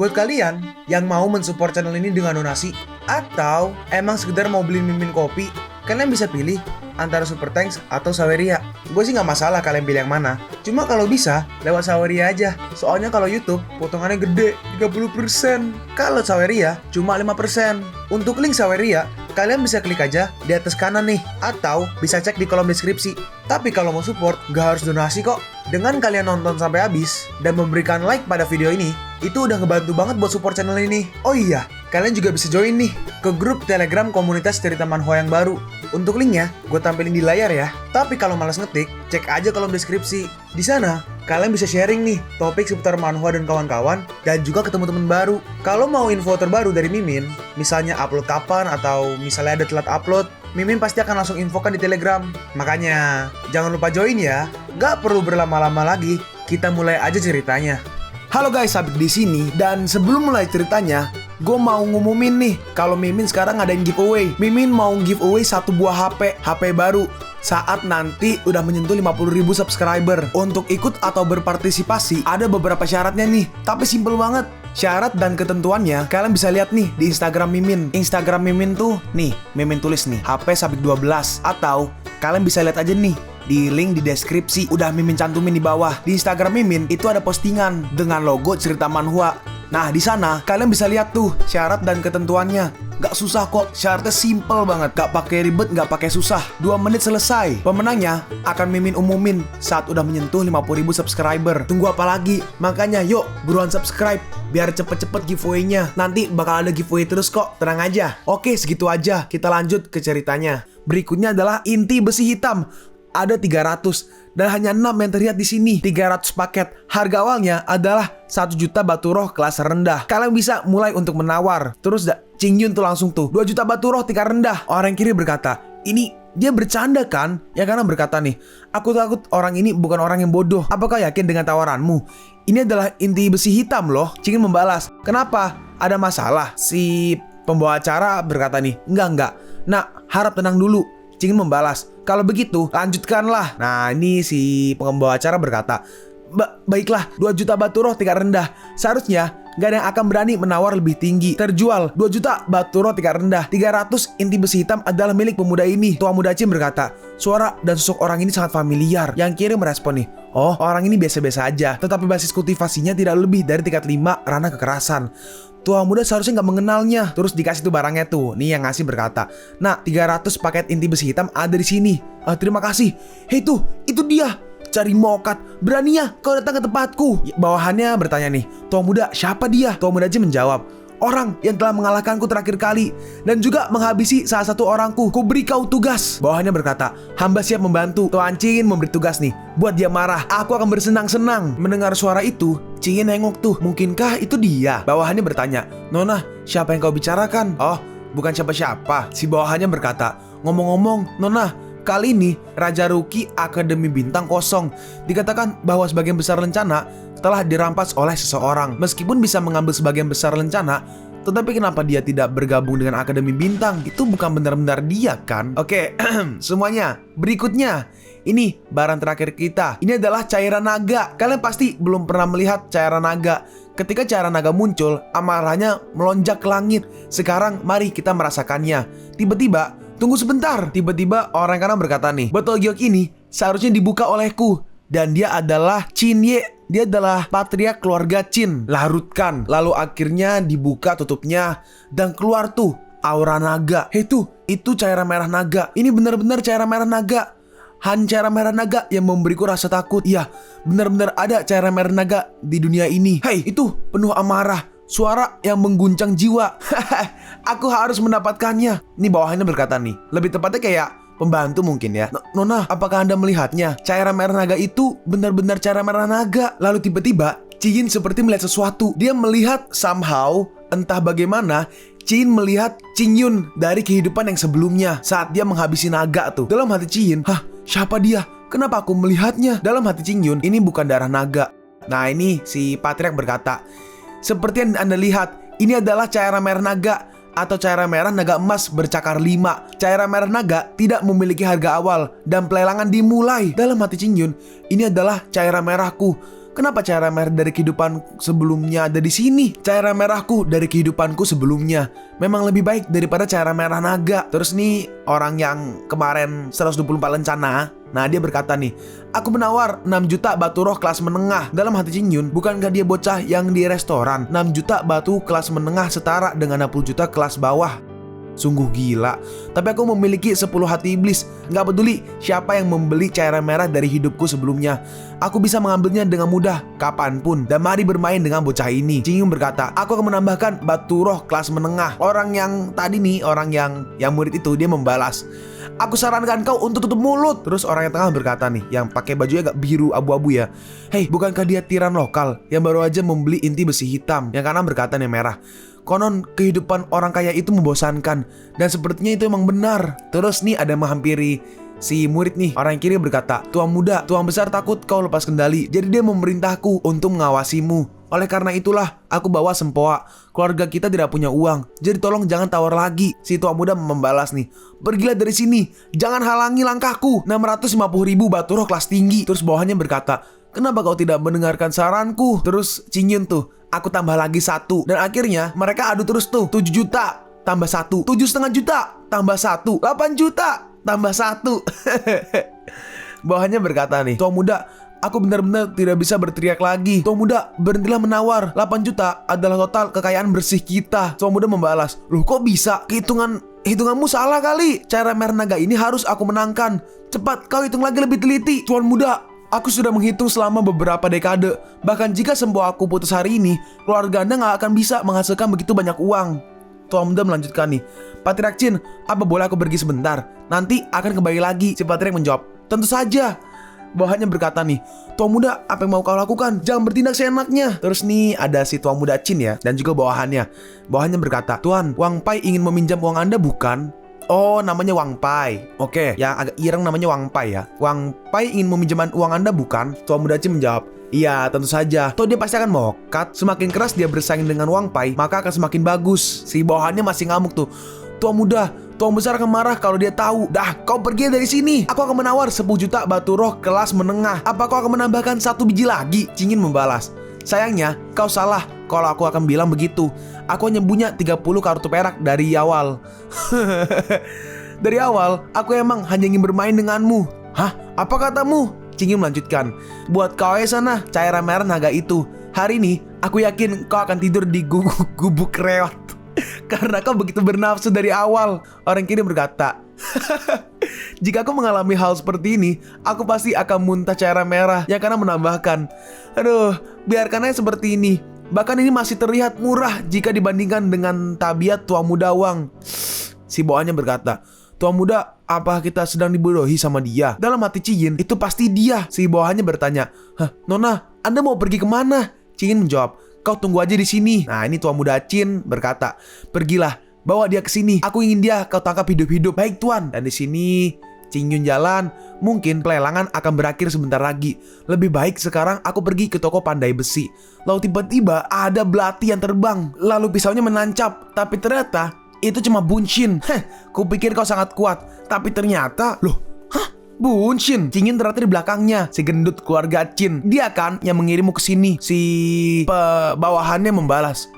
Buat kalian yang mau mensupport channel ini dengan donasi, atau emang sekedar mau beli mimin kopi, kalian bisa pilih antara Super Thanks atau Saweria. Gue sih nggak masalah kalian pilih yang mana. Cuma kalau bisa, lewat Saweria aja. Soalnya kalau YouTube, potongannya gede, 30%. Kalau Saweria, cuma 5%. Untuk link Saweria, kalian bisa klik aja di atas kanan nih. Atau bisa cek di kolom deskripsi. Tapi kalau mau support, nggak harus donasi kok. Dengan kalian nonton sampai habis, dan memberikan like pada video ini, itu udah ngebantu banget buat support channel ini. Oh iya, kalian juga bisa join nih ke grup Telegram komunitas cerita manhwa yang baru. Untuk linknya, gue tampilin di layar ya. Tapi kalau malas ngetik, cek aja kolom deskripsi. Di sana, kalian bisa sharing nih topik seputar manhwa dan kawan-kawan, dan juga ketemu teman baru. Kalau mau info terbaru dari Mimin, misalnya upload kapan atau misalnya ada telat upload, Mimin pasti akan langsung infokan di Telegram. Makanya, jangan lupa join ya. Gak perlu berlama-lama lagi, kita mulai aja ceritanya. Halo guys, Sabik di sini, dan sebelum mulai ceritanya, gue mau ngumumin nih kalau Mimin sekarang ngadain giveaway. Mimin mau giveaway satu buah HP baru saat nanti udah menyentuh 50.000 subscriber. Untuk ikut atau berpartisipasi ada beberapa syaratnya nih, tapi simple banget. Syarat dan ketentuannya kalian bisa lihat nih di Instagram Mimin. Instagram Mimin tuh nih, Mimin tulis nih HP Sabik 12, atau kalian bisa lihat aja nih di link di deskripsi, udah Mimin cantumin di bawah. Di Instagram Mimin itu ada postingan dengan logo cerita manhwa. Nah, di sana kalian bisa lihat tuh syarat dan ketentuannya. Gak susah kok, syaratnya simple banget. Gak pakai ribet, gak pakai susah. 2 menit selesai. Pemenangnya akan Mimin umumin saat udah menyentuh 50.000 subscriber. Tunggu apa lagi? Makanya yuk, buruan subscribe biar cepet-cepet giveaway-nya. Nanti bakal ada giveaway terus kok, tenang aja. Oke, segitu aja. Kita lanjut ke ceritanya. Berikutnya adalah inti besi hitam. Ada 300 dan hanya 6 yang terlihat di sini. 300 paket. Harga awalnya adalah 1 juta batu roh kelas rendah. Kalian bisa mulai untuk menawar. Terus Cing Yun tuh langsung tuh 2 juta batu roh tingkat rendah. Orang kiri berkata, ini dia bercanda kan? Ya karena berkata nih, aku takut orang ini bukan orang yang bodoh. Apakah yakin dengan tawaranmu? Ini adalah inti besi hitam loh. Cing Yun membalas, kenapa? Ada masalah? Si pembawa acara berkata nih, enggak. Nah, harap tenang dulu. Cing Yun membalas, kalau begitu lanjutkanlah. Nah, ini si pembawa acara berkata, baiklah, 2 juta batu roh tingkat rendah. Seharusnya gak ada yang akan berani menawar lebih tinggi. Terjual 2 juta batu roh tingkat rendah. 300 inti besi hitam adalah milik pemuda ini. Tua muda Chin berkata, suara dan sosok orang ini sangat familiar. Yang kiri merespon nih, oh, orang ini biasa-biasa aja, tetapi basis kultivasinya tidak lebih dari tingkat 5 ranah kekerasan. Tua muda seharusnya gak mengenalnya. Terus dikasih tuh barangnya tuh. Nih yang ngasih berkata, nah, 300 paket inti besi hitam ada di sini. Terima kasih. Hei tuh, itu dia. Cari mokat, beraninya kau datang ke tempatku. Bawahannya bertanya nih, tua muda, siapa dia? Tua muda aja menjawab, orang yang telah mengalahkanku terakhir kali dan juga menghabisi salah satu orangku. Ku beri kau tugas. Bawahannya berkata, hamba siap membantu. Tuan Cingin memberi tugas nih, buat dia marah. Aku akan bersenang-senang. Mendengar suara itu, Cingin nengok tuh, mungkinkah itu dia? Bawahannya bertanya, Nona, siapa yang kau bicarakan? Oh, bukan siapa-siapa. Si bawahannya berkata, ngomong-ngomong, Nona, kali ini Raja Ruki Akademi Bintang kosong. Dikatakan bahwa sebagian besar lencana telah dirampas oleh seseorang. Meskipun bisa mengambil sebagian besar lencana, tetapi kenapa dia tidak bergabung dengan Akademi Bintang? Itu bukan benar-benar dia kan? Oke, semuanya. Berikutnya, ini barang terakhir kita. Ini adalah cairan naga. Kalian pasti belum pernah melihat cairan naga. Ketika cairan naga muncul, amarahnya melonjak ke langit. Sekarang mari kita merasakannya. Tiba-tiba, tunggu sebentar. Tiba-tiba orang kanan berkata nih, botol giok ini seharusnya dibuka olehku. Dan dia adalah Chin Ye. Dia adalah patriark keluarga Chin. Larutkan. Lalu akhirnya dibuka tutupnya dan keluar tuh aura naga. Hei tuh, itu cairan merah naga. Ini benar-benar cairan merah naga. Hanya cairan merah naga yang memberiku rasa takut. Iya, benar-benar ada cairan merah naga di dunia ini. Hei, itu penuh amarah. Suara yang mengguncang jiwa. Aku harus mendapatkannya. Ini bawahannya berkata nih, lebih tepatnya kayak pembantu mungkin ya. Nona, apakah Anda melihatnya? Cairan merah naga itu benar-benar cairan merah naga. Lalu tiba-tiba Chin seperti melihat sesuatu. Dia melihat somehow, entah bagaimana, Chin melihat Cing Yun dari kehidupan yang sebelumnya saat dia menghabisi naga tuh. Dalam hati Chin, hah, siapa dia? Kenapa aku melihatnya? Dalam hati Cing Yun, ini bukan darah naga. Nah, ini si patriark berkata, seperti yang Anda lihat, ini adalah cairan merah naga atau cairan merah naga emas bercakar 5. Cairan merah naga tidak memiliki harga awal dan pelelangan dimulai. Dalam hati Cing Yun, ini adalah cairan merahku. Kenapa cahaya merah dari kehidupan sebelumnya ada di sini? Cahaya merahku dari kehidupanku sebelumnya memang lebih baik daripada cahaya merah naga. Terus nih orang yang kemarin 124 lencana, nah dia berkata nih, aku menawar 6 juta batu roh kelas menengah. Dalam hati Cinyun, bukankah dia bocah yang di restoran? 6 juta batu kelas menengah setara dengan 60 juta kelas bawah. Sungguh gila. Tapi aku memiliki 10 hati iblis. Gak peduli siapa yang membeli cairan merah dari hidupku sebelumnya, aku bisa mengambilnya dengan mudah kapanpun. Dan mari bermain dengan bocah ini. Cinyun berkata, aku akan menambahkan batu roh kelas menengah. Orang yang tadi nih, orang yang murid itu, dia membalas, aku sarankan kau untuk tutup mulut. Terus orang yang tengah berkata nih, yang pakai bajunya agak biru abu-abu ya, hei, bukankah dia tiran lokal yang baru aja membeli inti besi hitam? Yang kanan berkata nih merah, konon kehidupan orang kaya itu membosankan. Dan sepertinya itu emang benar. Terus nih ada menghampiri si murid nih. Orang yang kiri berkata, tuan muda, tuan besar takut kau lepas kendali, jadi dia memerintahku untuk mengawasimu. Oleh karena itulah aku bawa sempoa. Keluarga kita tidak punya uang, jadi tolong jangan tawar lagi. Si tua muda membalas nih, pergilah dari sini, jangan halangi langkahku. 650.000 batu roh kelas tinggi. Terus bawahnya berkata, kenapa kau tidak mendengarkan saranku? Terus Cinyun tuh, aku tambah lagi 1. Dan akhirnya mereka adu terus tuh, 7 juta tambah 1, 7,5 juta tambah 1, 8 juta tambah 1. Bawahnya berkata nih, tua muda, aku benar-benar tidak bisa berteriak lagi. Tua muda, berhentilah menawar. 8 juta adalah total kekayaan bersih kita. Tua muda membalas, loh kok bisa? Hitunganmu salah kali. Cara merah naga ini harus aku menangkan. Cepat, kau hitung lagi lebih teliti. Tuan muda, aku sudah menghitung selama beberapa dekade. Bahkan jika sempoa aku putus hari ini, keluarga Anda nggak akan bisa menghasilkan begitu banyak uang. Tua muda melanjutkan nih, Patriark Chin, apa boleh aku pergi sebentar? Nanti akan kembali lagi. Si Patriark menjawab, tentu saja. Bawahnya berkata nih, tua muda, apa yang mau kau lakukan? Jangan bertindak seenaknya. Terus nih ada si tua muda Chin ya, dan juga bawahannya. Bawahannya berkata, Tuan, Wang Pai ingin meminjam uang Anda bukan? Oh, namanya Wang Pai. Oke, yang agak ireng namanya Wang Pai ya. Wang Pai ingin meminjamkan uang Anda bukan? Tua muda Chin menjawab, iya, tentu saja. Toh dia pasti akan mokat. Semakin keras dia bersaing dengan Wang Pai, maka akan semakin bagus. Si bawahannya masih ngamuk tuh. Tua muda, Tuan besar akan marah kalau dia tahu. Dah, kau pergi dari sini. Aku akan menawar 10 juta batu roh kelas menengah. Apa kau akan menambahkan 1 biji lagi? Cinyun membalas, sayangnya, kau salah kalau aku akan bilang begitu. Aku hanya punya 30 kartu perak dari awal. Dari awal, aku emang hanya ingin bermain denganmu. Hah? Apa katamu? Cinyun melanjutkan, buat kau ya sana, cairan merah naga itu. Hari ini, aku yakin kau akan tidur di gubuk reot. Karena kau begitu bernafsu dari awal. Orang kiri berkata, jika aku mengalami hal seperti ini, aku pasti akan muntah cairan merah. Yang kanan menambahkan, aduh, biarkan aja seperti ini. Bahkan ini masih terlihat murah jika dibandingkan dengan tabiat tua muda Wang. Si bawahnya berkata, tua muda, apa kita sedang dibodohi sama dia? Dalam hati Ciyin, itu pasti dia. Si bawahnya bertanya, hah, Nona, Anda mau pergi kemana? Ciyin menjawab, kau tunggu aja di sini. Nah, ini tua muda Chin berkata, pergilah, bawa dia ke sini. Aku ingin dia kau tangkap hidup-hidup. Baik tuan. Dan di sini Cinyun jalan. Mungkin pelelangan akan berakhir sebentar lagi. Lebih baik sekarang aku pergi ke toko pandai besi. Lalu tiba-tiba ada belati yang terbang. Lalu pisaunya menancap. Tapi ternyata itu cuma Bunshin. Kupikir kau sangat kuat. Tapi ternyata, loh, Bunshin. Cinyun ternyata di belakangnya. Si gendut keluarga Chin. Dia kan yang mengirimmu ke sini. Si bawahannya membalas,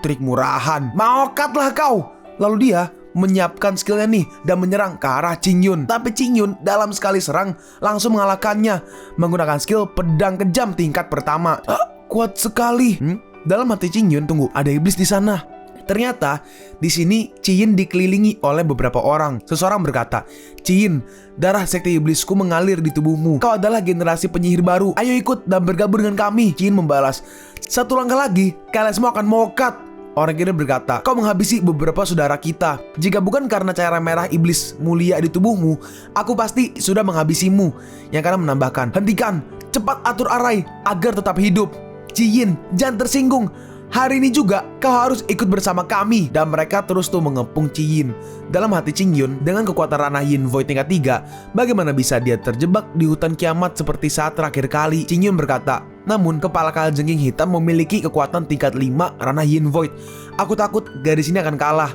trik murahan. Maokatlah kau. Lalu dia menyiapkan skillnya nih dan menyerang ke arah Cinyun. Tapi Cinyun dalam sekali serang langsung mengalahkannya menggunakan skill pedang kejam tingkat pertama. Kuat sekali. Dalam hati Cinyun, tunggu, ada iblis di sana. Ternyata di sini Ciyin dikelilingi oleh beberapa orang. Seseorang berkata, Ciyin, darah sekte iblisku mengalir di tubuhmu. Kau adalah generasi penyihir baru. Ayo ikut dan bergabung dengan kami. Ciyin membalas, satu langkah lagi kalian semua akan mokat. Orang kiri berkata, kau menghabisi beberapa saudara kita. Jika bukan karena cairan merah iblis mulia di tubuhmu, aku pasti sudah menghabisimu. Yang kanan menambahkan, hentikan, cepat atur arai agar tetap hidup. Ciyin, jangan tersinggung. Hari ini juga kau harus ikut bersama kami. Dan mereka terus tuh mengepung Ciyin. Dalam hati Cinyun, dengan kekuatan ranah Yin Void tingkat 3, bagaimana bisa dia terjebak di hutan kiamat seperti saat terakhir kali? Cinyun berkata, namun kepala kalajengking hitam memiliki kekuatan tingkat 5 ranah Yin Void. Aku takut gadis ini akan kalah.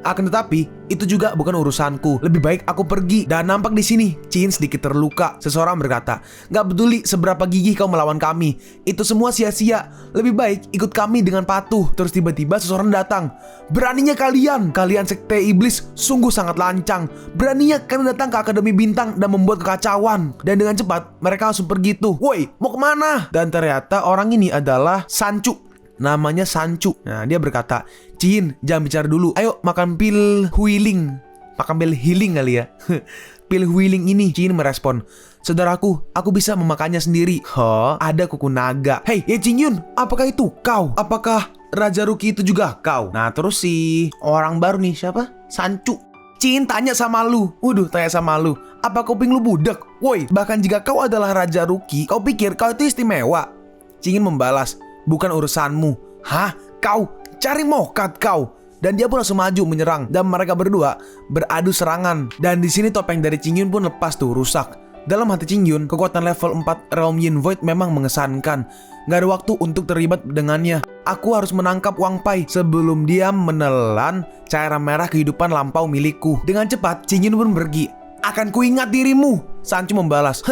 Akan tetapi, itu juga bukan urusanku. Lebih baik aku pergi. Dan nampak di sini, Chin sedikit terluka. Seseorang berkata, "Gak peduli seberapa gigih kau melawan kami, itu semua sia-sia. Lebih baik ikut kami dengan patuh." Terus tiba-tiba seseorang datang. "Beraninya kalian sekte iblis sungguh sangat lancang. Beraninya kalian datang ke Akademi Bintang dan membuat kekacauan." Dan dengan cepat mereka langsung pergi tuh. "Woi, mau kemana?" Dan ternyata orang ini adalah Sancu. Namanya Sancu. Nah, dia berkata, "Chin, jangan bicara dulu. Ayo makan pil healing." Makan pil healing kali ya. Pil healing ini. Chin merespon, "Saudaraku, aku bisa memakannya sendiri." Ada kuku naga. "Hei, Chin Yun, apakah itu kau? Apakah Raja Ruki itu juga kau?" Nah, terus si orang baru nih, siapa? Sancu. "Chin tanya sama lu." Waduh, tanya sama lu. "Apa kuping lu budak? Woi, bahkan jika kau adalah Raja Ruki, kau pikir kau itu istimewa?" Chin membalas, "Bukan urusanmu." "Hah? Kau? Cari mokat kau." Dan dia pun langsung maju menyerang. Dan mereka berdua beradu serangan. Dan di sini topeng dari Chin Yun pun lepas tuh, rusak. Dalam hati Chin Yun, kekuatan level 4 Realm Yin Void memang mengesankan. Gak ada waktu untuk terlibat dengannya. Aku harus menangkap Wang Pai sebelum dia menelan cairan merah kehidupan lampau milikku. Dengan cepat, Chin Yun pun pergi. "Akan kuingat dirimu." Sancu membalas,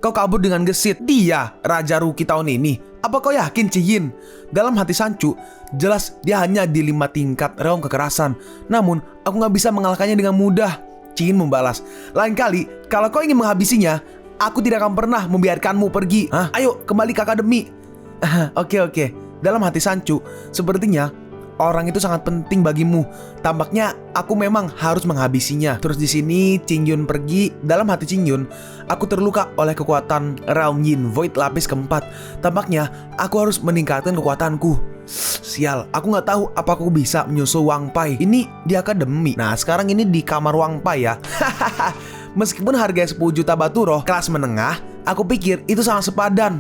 "Kau kabur dengan gesit. Dia Raja Ruki tahun ini. Apa kau yakin, Chin?" Dalam hati Sancu, jelas dia hanya di 5 tingkat realm kekerasan. Namun, aku gak bisa mengalahkannya dengan mudah. Chin membalas, "Lain kali, kalau kau ingin menghabisinya, aku tidak akan pernah membiarkanmu pergi. Ayo, kembali ke akademi." Oke. Dalam hati Sancu, sepertinya orang itu sangat penting bagimu. Tampaknya aku memang harus menghabisinya. Terus di sini Chin Yun pergi. Dalam hati Chin Yun, aku terluka oleh kekuatan Realm Yin Void lapis keempat. Tampaknya aku harus meningkatkan kekuatanku. Sial, aku nggak tahu apa aku bisa menyusul Wang Pai. Ini di akademi. Nah, sekarang ini di kamar Wang Pai ya. Meskipun harganya 10 juta batu roh kelas menengah, aku pikir itu sangat sepadan.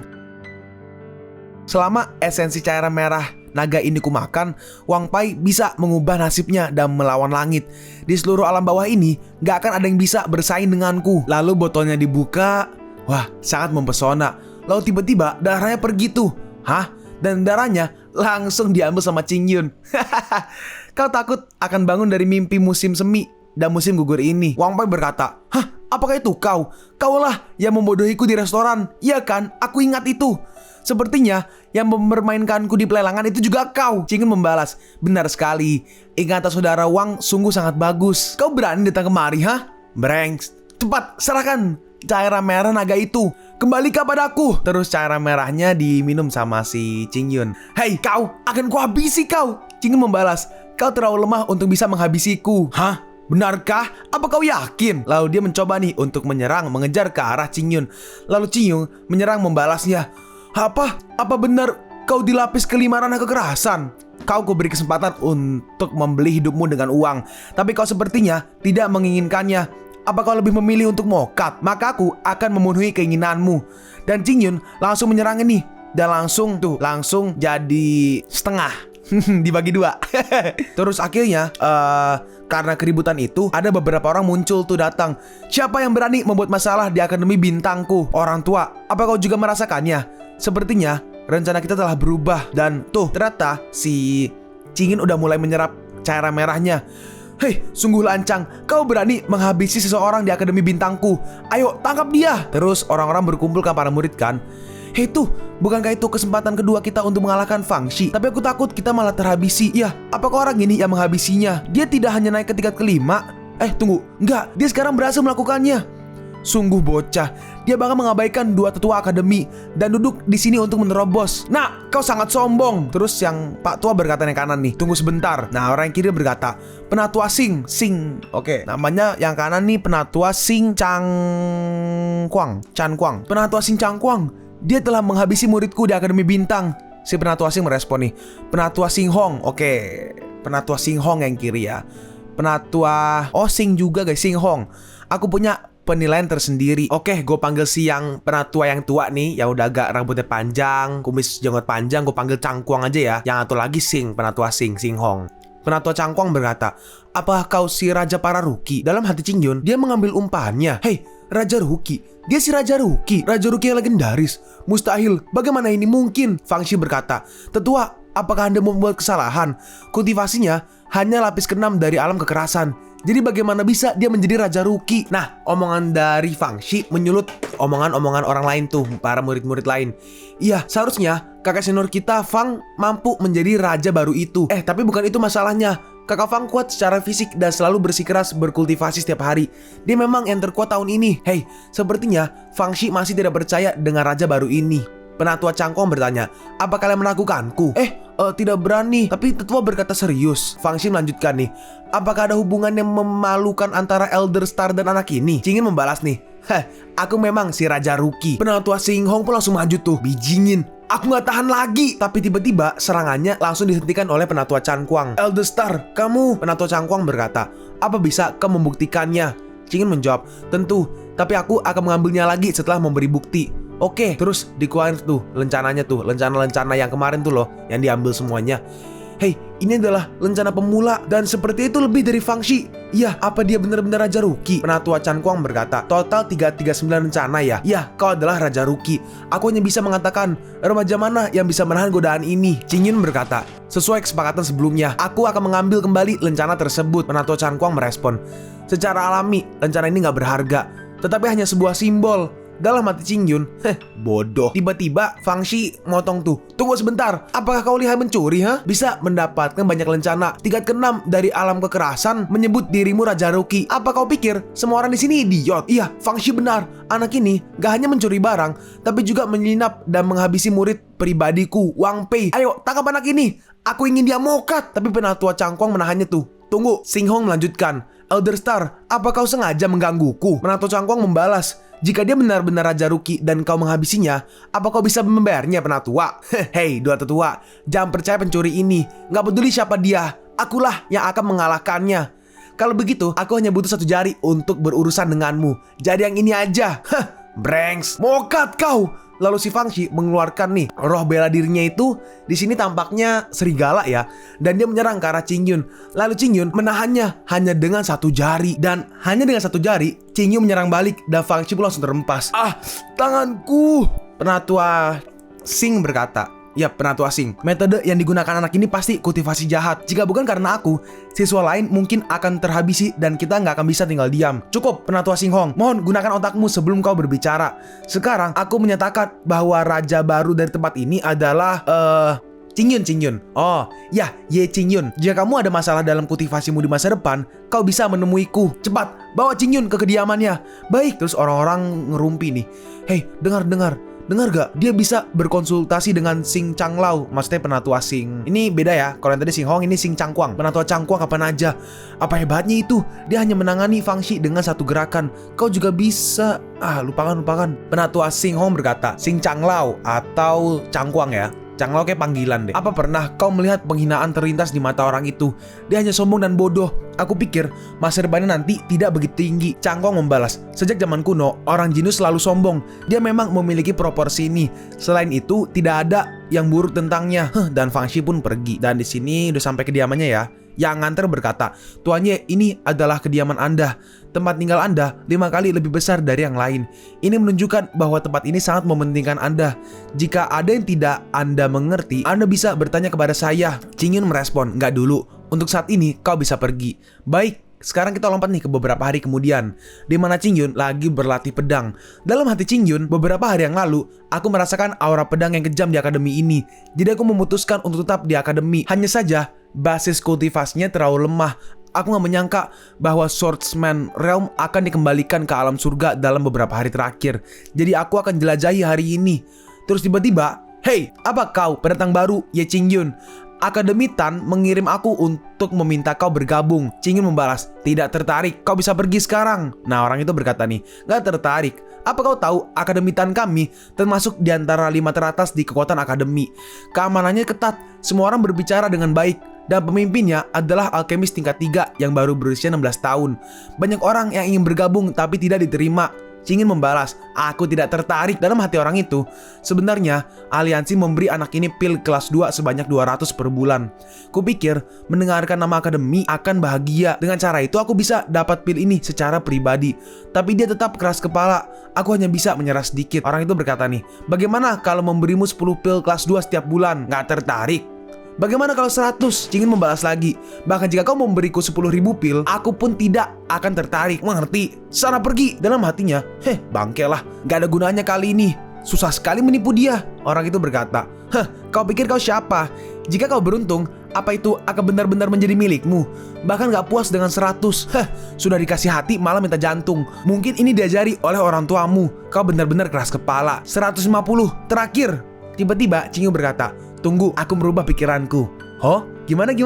Selama esensi cairan merah naga ini kumakan, Wang Pai bisa mengubah nasibnya dan melawan langit. Di seluruh alam bawah ini, gak akan ada yang bisa bersaing denganku. Lalu botolnya dibuka. Wah, sangat mempesona. Lalu tiba-tiba darahnya pergi tuh. Dan darahnya langsung diambil sama Chin Yun. Kau takut akan bangun dari mimpi musim semi dan musim gugur ini? Wang Pai berkata, apakah itu kau? Kaulah yang membodohiku di restoran. Iya kan? Aku ingat itu. Sepertinya yang mempermainkanku di pelelangan itu juga kau. Chin Yun membalas, benar sekali. Ingatan saudara Wang sungguh sangat bagus. Kau berani datang kemari, Brengs, cepat serahkan cairan merah naga itu. Kembalikan padaku. Terus cairan merahnya diminum sama si Chin Yun. Hei kau, akan kuhabisi kau. Chin Yun membalas, kau terlalu lemah untuk bisa menghabisiku. Benarkah? Apa kau yakin? Lalu dia mencoba nih untuk menyerang, mengejar ke arah Chin Yun. Lalu Chin Yun menyerang membalasnya. Apa benar kau dilapis ke-5 ranah kekerasan? Kau beri kesempatan untuk membeli hidupmu dengan uang, tapi kau sepertinya tidak menginginkannya. Apa kau lebih memilih untuk mokat? Maka aku akan memenuhi keinginanmu. Dan Chin Yun langsung menyerang ini. Dan langsung jadi setengah. Dibagi 2. Terus akhirnya karena keributan itu, ada beberapa orang muncul tuh datang. Siapa yang berani membuat masalah di Akademi Bintangku? Orang tua, apa kau juga merasakannya? Sepertinya rencana kita telah berubah. Dan tuh ternyata si Chin Yun udah mulai menyerap cairan merahnya. Hei, sungguh lancang. Kau berani menghabisi seseorang di Akademi Bintangku. Ayo, tangkap dia. Terus orang-orang berkumpul ke para murid kan. Hei tuh, bukankah itu kesempatan kedua kita untuk mengalahkan Fang Shi? Tapi aku takut kita malah terhabisi. Ya, apakah orang ini yang menghabisinya? Dia tidak hanya naik ke tingkat ke-5. Tunggu, enggak, dia sekarang berhasil melakukannya. Sungguh bocah, dia bahkan mengabaikan 2 tetua akademi dan duduk di sini untuk menerobos. Nah, kau sangat sombong. Terus yang Pak Tua berkata yang kanan nih, tunggu sebentar. Nah, orang yang kiri berkata, Penatua Sing. Oke, namanya yang kanan nih Penatua Sing Cangkuang. Penatua Sing Cangkuang. Dia telah menghabisi muridku di Akademi Bintang. Si Penatua Sing merespon nih, Penatua Sing Hong. Oke, Penatua Sing Hong yang kiri ya. Penatua Sing juga guys, Sing Hong. Aku punya penilaian tersendiri. Oke, gue panggil si yang penatua yang tua nih, yang udah agak rambutnya panjang, kumis jenggot panjang, gue panggil Cangkuang aja ya. Yang satu lagi Penatua Sing Hong. Penatua Cangkuang berkata, apakah kau si Raja para Ruki? Dalam hati Chin Yun, dia mengambil umpannya. Hei, Raja Ruki? Dia si Raja Ruki yang legendaris. Mustahil, bagaimana ini mungkin? Fang Shi berkata, tetua, apakah Anda membuat kesalahan? Kultivasinya hanya lapis ke-6 dari alam kekerasan. Jadi bagaimana bisa dia menjadi Raja Ruki? Nah, omongan dari Fang Shi menyulut omongan-omongan orang lain tuh, para murid-murid lain. Iya, seharusnya kakak senior kita Fang mampu menjadi raja baru itu. Tapi bukan itu masalahnya. Kakak Fang kuat secara fisik dan selalu bersikeras berkultivasi setiap hari. Dia memang yang terkuat tahun ini. Hei, sepertinya Fang Shi masih tidak percaya dengan raja baru ini. Penatua Cangkong bertanya, apa kalian melakukanku? Tidak berani. Tapi tetua berkata serius. Fang Shi melanjutkan nih, apakah ada hubungan yang memalukan antara Elder Star dan anak ini? Cingin membalas nih, aku memang si Raja Ruki. Penatua Sing Hong pun langsung maju tuh, bijingin. Aku gak tahan lagi. Tapi tiba-tiba serangannya langsung dihentikan oleh Penatua Cangkuang. Elder Star, kamu. Penatua Cangkuang berkata, apa bisa kau membuktikannya? Cingin menjawab, tentu. Tapi aku akan mengambilnya lagi setelah memberi bukti. Oke, terus dikeluarin tuh rencananya tuh, lencana-lencana yang kemarin tuh loh, yang diambil semuanya. Hei, ini adalah lencana pemula dan seperti itu lebih dari Fang Shi. Iya, apa dia benar-benar Raja Ruki? Penatua Chan Kuang berkata, total 339 rencana ya? Iya, kau adalah Raja Ruki. Aku hanya bisa mengatakan, remaja mana yang bisa menahan godaan ini? Qingyun berkata, sesuai kesepakatan sebelumnya, aku akan mengambil kembali lencana tersebut. Penatua Chan Kuang merespon, secara alami, lencana ini gak berharga, tetapi hanya sebuah simbol. Dalam hati Qingyun, bodoh. Tiba-tiba Fang Shi motong tuh. Tunggu sebentar, apakah kau lihat mencuri, Bisa mendapatkan banyak lencana. Tingkat ke-6 dari alam kekerasan menyebut dirimu Raja Ruki. Apa kau pikir semua orang di sini idiot? Iya, Fang Shi benar. Anak ini gak hanya mencuri barang, tapi juga menyelinap dan menghabisi murid pribadiku, Wang Pei. Ayo, tangkap anak ini. Aku ingin dia mokat. Tapi Penatua Cangkuang menahannya tuh. Tunggu, Sing Hong melanjutkan. Elder Star, apa kau sengaja menggangguku? Penatua Cangkuang membalas, jika dia benar-benar Raja Ruki dan kau menghabisinya, apa kau bisa membayarnya, Penatua? Hei, dua tetua, jangan percaya pencuri ini. Gak peduli siapa dia, akulah yang akan mengalahkannya. Kalau begitu, aku hanya butuh 1 jari untuk berurusan denganmu. Jadi yang ini aja. Brengs, mokat kau. Lalu si Fang Shi mengeluarkan nih roh bela dirinya itu. Di sini tampaknya serigala ya, dan dia menyerang ke arah Qingyun. Lalu Qingyun menahannya hanya dengan 1 jari, dan hanya dengan 1 jari Qingyun menyerang balik dan Fang Shi pun langsung terhempas. Tanganku. Penatua Sing berkata, ya, Penatua Sing, metode yang digunakan anak ini pasti kultivasi jahat. Jika bukan karena aku, siswa lain mungkin akan terhabisi dan kita nggak akan bisa tinggal diam. Cukup, Penatua Sing Hong. Mohon gunakan otakmu sebelum kau berbicara. Sekarang aku menyatakan bahwa raja baru dari tempat ini adalah Qingyun. Oh, ya, Ye Qingyun. Jika kamu ada masalah dalam kultivasimu di masa depan, kau bisa menemuiku. Cepat, bawa Qingyun ke kediamannya. Baik, terus orang-orang ngerumpi nih. Hei, dengar gak? Dia bisa berkonsultasi dengan Sing Changlao, maksudnya Penatua Sing. Ini beda ya, kalau yang tadi Sing Hong, ini Sing Cangkuang. Penatua Cangkuang kapan aja. Apa hebatnya itu? Dia hanya menangani Fang Shi dengan 1 gerakan. Kau juga bisa. Lupakan. Penatua Sing Hong berkata, Sing Changlao atau Cangkuang ya. Changlao kayak panggilan deh. Apa pernah kau melihat penghinaan terlintas di mata orang itu? Dia hanya sombong dan bodoh. Aku pikir masa depannya nanti tidak begitu tinggi. Cangkong membalas, sejak zaman kuno, orang Jinus selalu sombong. Dia memang memiliki proporsi ini. Selain itu, tidak ada yang buruk tentangnya. Dan Fang Shi pun pergi. Dan di sini udah sampai kediamannya ya. Yang nganter berkata, Tuan Ye, ini adalah kediaman Anda. Tempat tinggal Anda 5 kali lebih besar dari yang lain. Ini menunjukkan bahwa tempat ini sangat mementingkan Anda. Jika ada yang tidak Anda mengerti, Anda bisa bertanya kepada saya. Qingyun merespon, nggak dulu. Untuk saat ini, kau bisa pergi. Baik. Sekarang kita lompat nih ke beberapa hari kemudian, di mana Qingyun lagi berlatih pedang. Dalam hati Qingyun, beberapa hari yang lalu, aku merasakan aura pedang yang kejam di akademi ini. Jadi aku memutuskan untuk tetap di akademi. Hanya saja, basis kultivasinya terlalu lemah. Aku gak menyangka bahwa Swordsman Realm akan dikembalikan ke alam surga dalam beberapa hari terakhir. Jadi aku akan jelajahi hari ini. Terus tiba-tiba, hei, apa kau pendatang baru, Ye Qingyun? Akademi Tan mengirim aku untuk meminta kau bergabung. Qingyun membalas, tidak tertarik, kau bisa pergi sekarang. Nah, orang itu berkata nih, gak tertarik. Apa kau tahu Akademi Tan kami termasuk di antara 5 teratas di kekuatan akademi. Keamanannya ketat, semua orang berbicara dengan baik, dan pemimpinnya adalah alkemis tingkat 3 yang baru berusia 16 tahun. Banyak orang yang ingin bergabung tapi tidak diterima. Qingyun membalas, aku tidak tertarik. Dalam hati orang itu, sebenarnya aliansi memberi anak ini pil kelas 2 sebanyak 200 per bulan. Kupikir mendengarkan nama akademi akan bahagia. Dengan cara itu aku bisa dapat pil ini secara pribadi. Tapi dia tetap keras kepala. Aku hanya bisa menyerah sedikit. Orang itu berkata nih, bagaimana kalau memberimu 10 pil kelas 2 setiap bulan? Nggak tertarik? Bagaimana kalau 100? Cing Yun membalas lagi. Bahkan jika kau memberiku 10.000 pil, aku pun tidak akan tertarik. Mengerti? Sana pergi. Dalam hatinya, bangke lah. Gak ada gunanya kali ini. Susah sekali menipu dia. Orang itu berkata, kau pikir kau siapa? Jika kau beruntung, apa itu akan benar-benar menjadi milikmu? Bahkan gak puas dengan 100. Sudah dikasih hati malah minta jantung. Mungkin ini diajari oleh orang tuamu. Kau benar-benar keras kepala. 150 terakhir. Tiba-tiba Cing Yun berkata, tunggu, aku merubah pikiranku. Gimana?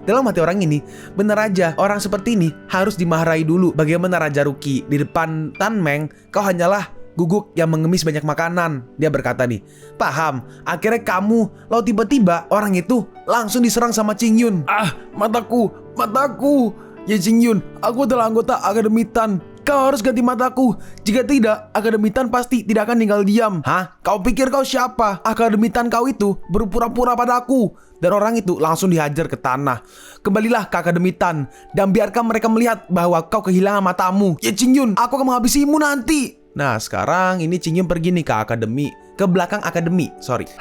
Dalam hati orang ini, benar aja orang seperti ini harus dimarahi dulu. Bagaimana Raja Ruki? Di depan Tan Meng, kau hanyalah guguk yang mengemis banyak makanan. Dia berkata nih, paham, akhirnya kamu. Lalu tiba-tiba orang itu langsung diserang sama Cing Yun. Mataku. Ya Cing Yun, aku adalah anggota Akademi Tan. Kau harus ganti mataku. Jika tidak, Akademi Tan pasti tidak akan tinggal diam. Kau pikir kau siapa? Akademi Tan kau itu berpura-pura padaku. Dan orang itu langsung dihajar ke tanah. Kembalilah ke Akademi Tan dan biarkan mereka melihat bahwa kau kehilangan matamu. Ya Cing Yun, aku akan menghabisimu nanti. Nah sekarang ini Cing Yun pergi nih ke akademi. Ke belakang akademi,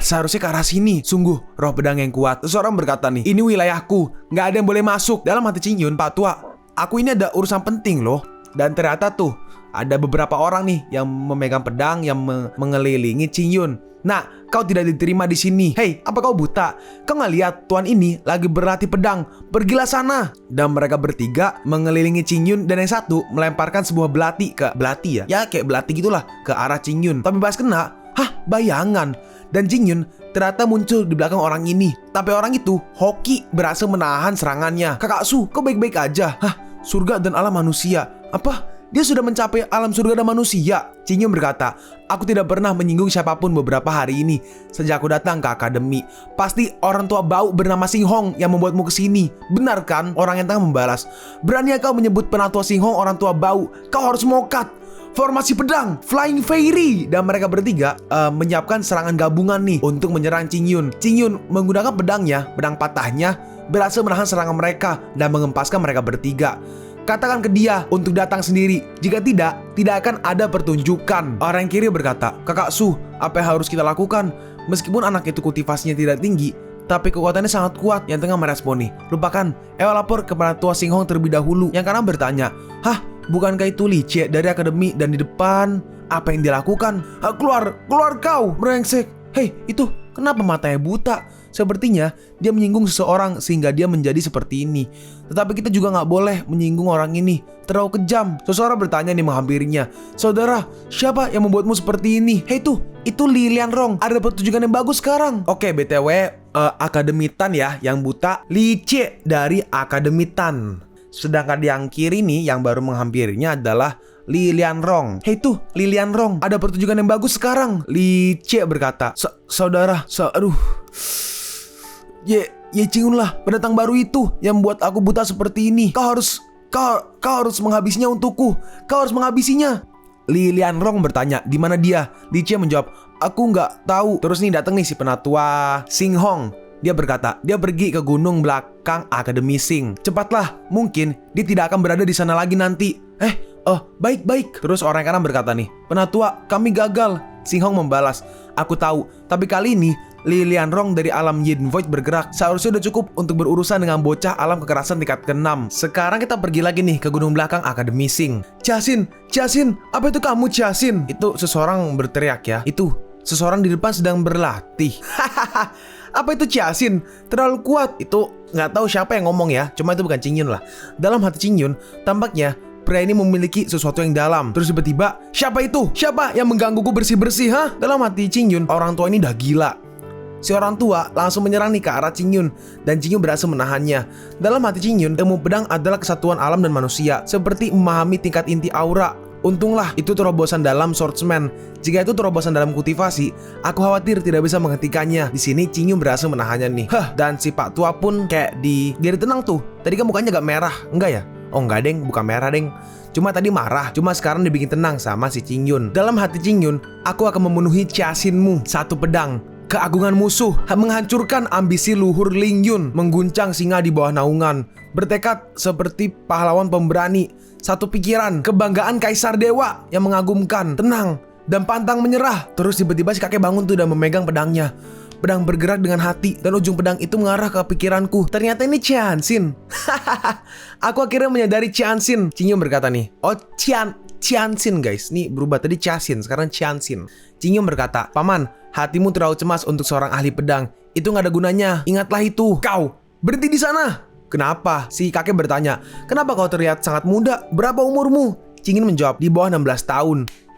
seharusnya ke arah sini. Sungguh roh pedang yang kuat. Seseorang berkata nih, ini wilayahku, gak ada yang boleh masuk. Dalam hati Cing Yun, Pak Tua, aku ini ada urusan penting loh. Dan ternyata tuh ada beberapa orang nih yang memegang pedang yang mengelilingi Cing Yun. Nah, kau tidak diterima di sini. Hei, apa kau buta? Kau nggak lihat tuan ini lagi berlatih pedang? Pergilah sana. Dan mereka bertiga mengelilingi Cing Yun dan yang satu melemparkan sebuah belati ya kayak belati gitulah ke arah Cing Yun. Tapi pas kena, bayangan. Dan Cing Yun ternyata muncul di belakang orang ini. Tapi orang itu hoki berhasil menahan serangannya. Kakak Su, kau baik-baik aja? Surga dan alam manusia. Apa? Dia sudah mencapai alam surga dan manusia? Cing Yun berkata, aku tidak pernah menyinggung siapapun beberapa hari ini sejak aku datang ke akademi. Pasti orang tua bau bernama Sing Hong yang membuatmu kesini. Benar kan? Orang yang tengah membalas. Berani kau menyebut penatua Sing Hong orang tua bau? Kau harus mokat. Formasi pedang, Flying Fairy. Dan mereka bertiga menyiapkan serangan gabungan nih untuk menyerang Cing Yun. Cing Yun menggunakan pedang patahnya berhasil menahan serangan mereka dan mengempaskan mereka bertiga. Katakan ke dia untuk datang sendiri. Jika tidak akan ada pertunjukan. Orang yang kiri berkata, Kakak Su, apa yang harus kita lakukan? Meskipun anak itu kultivasinya tidak tinggi, tapi kekuatannya sangat kuat. Yang tengah merespon nih, lupakan, lapor kepada tua Sing Hong terlebih dahulu. Yang kanan bertanya, bukankah itu Li Jie dari akademi? Dan di depan, apa yang dia lakukan? Keluar kau, brengsek. Hei, itu kenapa matanya buta? Sepertinya dia menyinggung seseorang sehingga dia menjadi seperti ini. Tetapi kita juga gak boleh menyinggung orang ini, terlalu kejam. Seseorang bertanya nih menghampirinya, saudara, siapa yang membuatmu seperti ini? Hei itu Li Lianrong. Ada pertunjukan yang bagus sekarang. Oke, BTW Akademi Tan ya yang buta, Li Jie dari Akademi Tan. Sedangkan yang kiri nih yang baru menghampirinya adalah Li Lianrong. Hei tuh, Li Lianrong, ada pertunjukan yang bagus sekarang. Li Jie berkata, saudara, Ye Cing Yun lah, pendatang baru itu yang membuat aku buta seperti ini. Kau harus menghabisinya untukku. Kau harus menghabisinya. Li Lianrong bertanya, di mana dia? Li Jie menjawab, aku nggak tahu. Terus nih datang nih si penatua Sing Hong. Dia berkata, dia pergi ke gunung belakang Akademi Sing. Cepatlah, mungkin dia tidak akan berada di sana lagi nanti. Baik. Terus orang kanan berkata nih, penatua, kami gagal. Sing Hong membalas, aku tahu, tapi kali ini Li Lianrong dari alam Yin Void bergerak. Seharusnya udah cukup untuk berurusan dengan bocah alam kekerasan tingkat ke-6. Sekarang kita pergi lagi nih ke gunung belakang Akademi Sing. Jiaxin, apa itu kamu Jiaxin? Itu seseorang berteriak ya. Itu seseorang di depan sedang berlatih. Apa itu Jiaxin? Terlalu kuat. Itu nggak tahu siapa yang ngomong ya. Cuma itu bukan Cing Yun lah. Dalam hati Cing Yun, tampaknya pria ini memiliki sesuatu yang dalam. Terus tiba-tiba, siapa itu? Siapa yang menggangguku bersih-bersih? Dalam hati Cing Yun, orang tua ini udah gila. Si orang tua langsung menyerang nih ke arah Cing Yun, dan Cing Yun berhasil menahannya. Dalam hati Cing Yun, ilmu pedang adalah kesatuan alam dan manusia, seperti memahami tingkat inti aura. Untunglah itu terobosan dalam swordsman. Jika itu terobosan dalam kultivasi, aku khawatir tidak bisa menghentikannya. Di sini Cing Yun berhasil menahannya nih. Dan si Pak Tua pun kayak dia tenang tuh. Tadi kan mukanya agak merah, enggak ya? Oh enggak deng, bukan merah deng. Cuma tadi marah, cuma sekarang dibikin tenang sama si Cing Yun. Dalam hati Cing Yun, aku akan memenuhi Jiaxinmu. Satu pedang, keagungan musuh, menghancurkan ambisi luhur Ling Yun, mengguncang singa di bawah naungan. Bertekad seperti pahlawan pemberani, satu pikiran, kebanggaan kaisar dewa yang mengagumkan, tenang dan pantang menyerah. Terus tiba-tiba si kakek bangun tuh dan memegang pedangnya. pedang bergerak dengan hati dan ujung pedang itu mengarah ke pikiranku. Ternyata ini Ciansin. Aku akhirnya menyadari Ciansin. Cingyun berkata nih, oh Ciansin guys. Nih berubah tadi Ciasin, sekarang Ciansin. Cingyun berkata, paman, hatimu terlalu cemas untuk seorang ahli pedang. Itu gak ada gunanya. Ingatlah itu. Kau berhenti di sana. Kenapa? Si kakek bertanya. Kenapa kau terlihat sangat muda? Berapa umurmu? Cingyun menjawab, di bawah 16 tahun.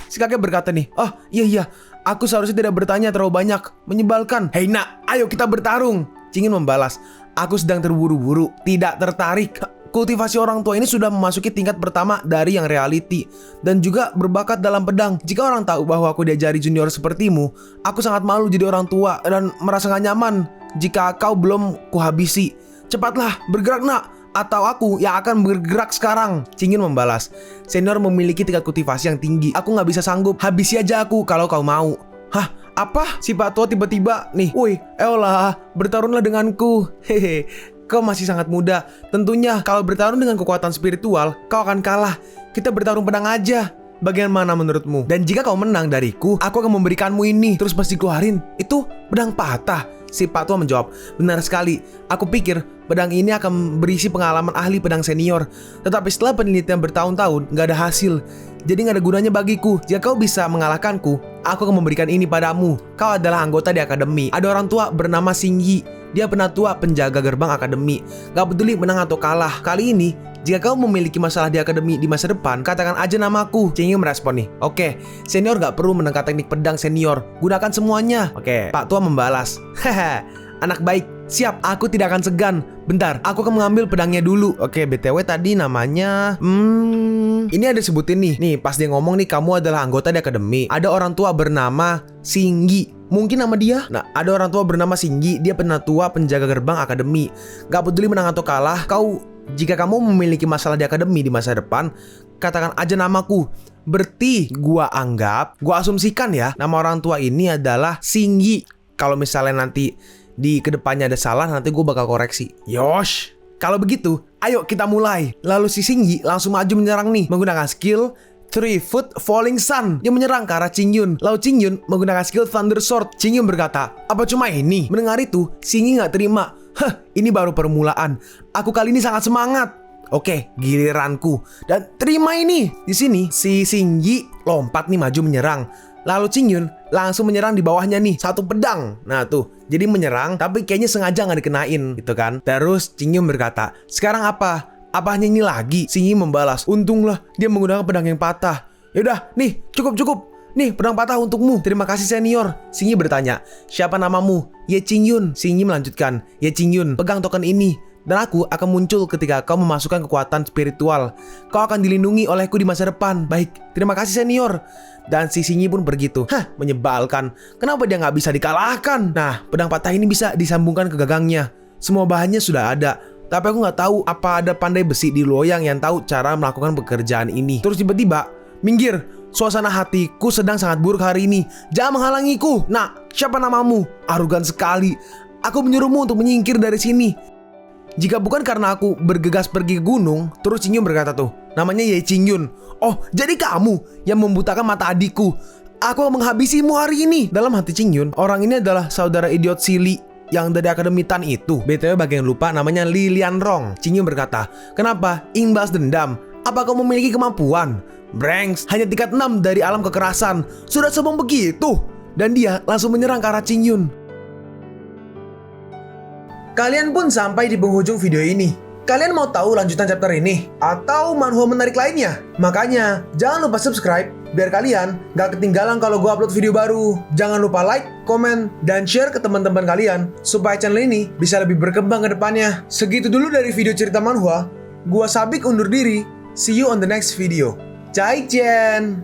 Si kakek berkata nih, oh iya, aku seharusnya tidak bertanya terlalu banyak. Menyebalkan. Hei nak, ayo kita bertarung. Cingyun membalas, aku sedang terburu-buru, tidak tertarik. Kultivasi orang tua ini sudah memasuki tingkat pertama dari yang reality dan juga berbakat dalam pedang. Jika orang tahu bahwa aku diajari junior sepertimu, aku sangat malu jadi orang tua dan merasa gak nyaman jika kau belum kuhabisi. Cepatlah, bergerak nak, atau aku yang akan bergerak sekarang. Cingyun membalas, senior memiliki tingkat kultivasi yang tinggi. Aku gak bisa sanggup, habisi aja aku kalau kau mau. Hah? Apa? Si Pak Tua tiba-tiba nih, woi, eolah, bertarunglah denganku. Hehe. Kau masih sangat muda. Tentunya kalau bertarung dengan kekuatan spiritual, kau akan kalah. Kita bertarung pedang aja. Bagaimana menurutmu? Dan jika kau menang dariku, aku akan memberikanmu ini. Terus pasti keluarin. Itu pedang patah. Si Pak Tua menjawab, benar sekali. Aku pikir pedang ini akan berisi pengalaman ahli pedang senior. Tetapi setelah penelitian bertahun-tahun, gak ada hasil. Jadi gak ada gunanya bagiku. Jika kau bisa mengalahkanku, aku akan memberikan ini padamu. Kau adalah anggota di akademi. Ada orang tua bernama Xingyi. Dia penatua penjaga gerbang akademi. Gak peduli menang atau kalah. Kali ini, jika kau memiliki masalah di akademi di masa depan, katakan aja namaku. Cingyun merespon nih, oke, senior gak perlu menangkap teknik pedang senior. Gunakan semuanya. Oke, Pak Tua membalas, haha, anak baik. Siap, aku tidak akan segan. Bentar, aku akan mengambil pedangnya dulu. Oke, BTW tadi namanya ini ada sebutin nih. Nih, pas dia ngomong nih, kamu adalah anggota di akademi. Ada orang tua bernama Xingyi. Mungkin nama dia. Nah, ada orang tua bernama Xingyi. Dia penatua penjaga gerbang akademi. Gak peduli menang atau kalah, jika kamu memiliki masalah di akademi di masa depan, katakan aja namaku. Berarti gua asumsikan ya, nama orang tua ini adalah Xingyi. Kalau misalnya nanti di kedepannya ada salah, nanti gue bakal koreksi. Yosh, kalau begitu, ayo kita mulai. Lalu si Xingyi langsung maju menyerang nih, menggunakan skill 3-foot Falling Sun yang menyerang ke arah Cingyun. Lalu Cingyun menggunakan skill Thunder Sword. Cingyun berkata, apa cuma ini? Mendengar itu, Xingyi gak terima. Ini baru permulaan. Aku kali ini sangat semangat. Oke, giliranku. Dan terima ini. Di sini si Xingyi lompat nih maju menyerang. Lalu Cingyun langsung menyerang di bawahnya nih, satu pedang. Nah tuh, jadi menyerang tapi kayaknya sengaja gak dikenain gitu kan. Terus Cingyun berkata, sekarang apa? Apa hanya ini lagi? Xingyi membalas, untunglah dia menggunakan pedang yang patah. Yaudah, nih, cukup. Nih, pedang patah untukmu. Terima kasih senior. Xingyi bertanya, siapa namamu? Ye Cingyun. Xingyi melanjutkan, Ye Cingyun, pegang token ini. Dan aku akan muncul ketika kau memasukkan kekuatan spiritual. Kau akan dilindungi olehku di masa depan. Baik, terima kasih senior. Dan si Xingyi pun begitu. Menyebalkan. Kenapa dia nggak bisa dikalahkan? Nah, pedang patah ini bisa disambungkan ke gagangnya. Semua bahannya sudah ada. Tapi aku nggak tahu apa ada pandai besi di loyang yang tahu cara melakukan pekerjaan ini. Terus tiba-tiba, minggir. Suasana hatiku sedang sangat buruk hari ini. Jangan menghalangiku. Nah, siapa namamu? Arogan sekali. Aku menyuruhmu untuk menyingkir dari sini. Jika bukan karena aku bergegas pergi ke gunung. Terus Cingyun berkata tuh, namanya Ye Cingyun. Oh, jadi kamu yang membutakan mata adikku. Aku akan menghabisimu hari ini. Dalam hati Cingyun, orang ini adalah saudara idiot Sili yang dari akademi Tan itu. BTW bagian lupa namanya Lilian Rong. Cingyun berkata, kenapa? Ingin balas dendam? Apa kau memiliki kemampuan? Branks, hanya tingkat 6 dari alam kekerasan. Sudah sombong begitu. Dan dia langsung menyerang ke arah Cingyun. Kalian pun sampai di penghujung video ini. Kalian mau tahu lanjutan chapter ini? Atau manhwa menarik lainnya? Makanya, jangan lupa subscribe biar kalian gak ketinggalan kalau gue upload video baru. Jangan lupa like, komen, dan share ke teman-teman kalian supaya channel ini bisa lebih berkembang ke depannya. Segitu dulu dari video cerita manhwa. Gua Sabik undur diri. See you on the next video. Zaijian.